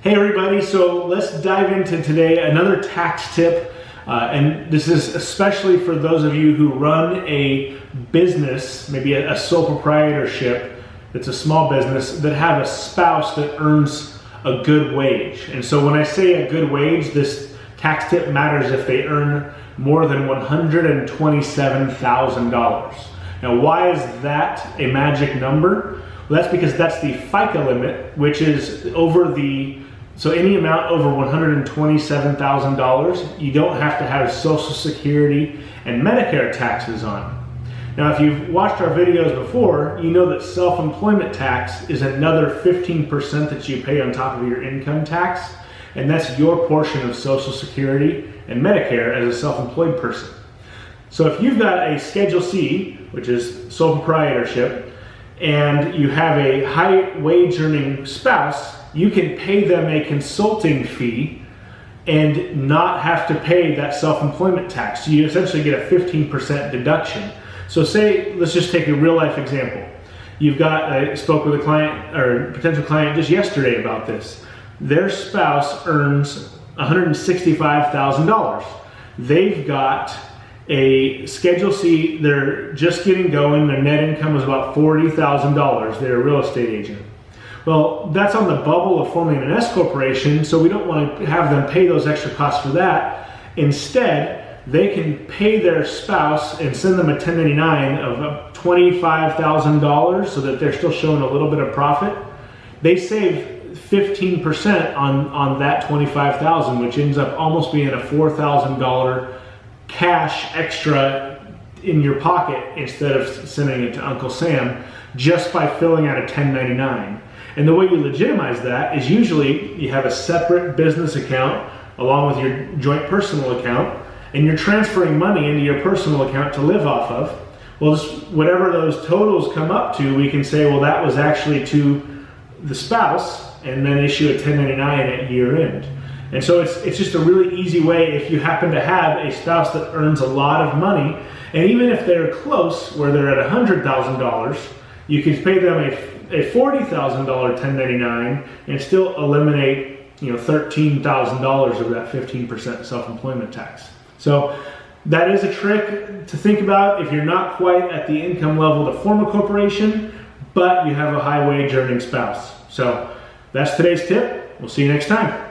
Hey everybody, so let's dive into today another tax tip, and this is especially for those of you who run a business, maybe a sole proprietorship, that's a small business, that have a spouse that earns a good wage. And so when I say a good wage, this tax tip matters if they earn more than $127,000. Now why is that a magic number? Well, that's because that's the FICA limit, which is so any amount over $127,000, you don't have to have Social Security and Medicare taxes on. Now, if you've watched our videos before, you know that self-employment tax is another 15% that you pay on top of your income tax, and that's your portion of Social Security and Medicare as a self-employed person. So if you've got a Schedule C, which is sole proprietorship, and you have a high wage earning spouse, you can pay them a consulting fee and not have to pay that self-employment tax. So you essentially get a 15% deduction. So say, let's just take a real life example. I spoke with a client or potential client just yesterday about this. Their spouse earns $165,000. They've got a Schedule C, they're just getting going, their net income was about $40,000. They're a real estate agent. Well, that's on the bubble of forming an S corporation, so we don't want to have them pay those extra costs for that. Instead, they can pay their spouse and send them a 1099 of $25,000 so that they're still showing a little bit of profit. They save 15% on that $25,000, which ends up almost being a $4,000 cash extra in your pocket instead of sending it to Uncle Sam, just by filling out a 1099. And the way you legitimize that is usually you have a separate business account along with your joint personal account, and you're transferring money into your personal account to live off of. Well, whatever those totals come up to, we can say, well, that was actually to the spouse, and then issue a 1099 at year end. And so it's just a really easy way if you happen to have a spouse that earns a lot of money, and even if they're close, where they're at $100,000, you can pay them a $40,000 1099 and still eliminate $13,000 of that 15% self-employment tax. So that is a trick to think about if you're not quite at the income level to form a corporation, but you have a high wage earning spouse. So that's today's tip. We'll see you next time.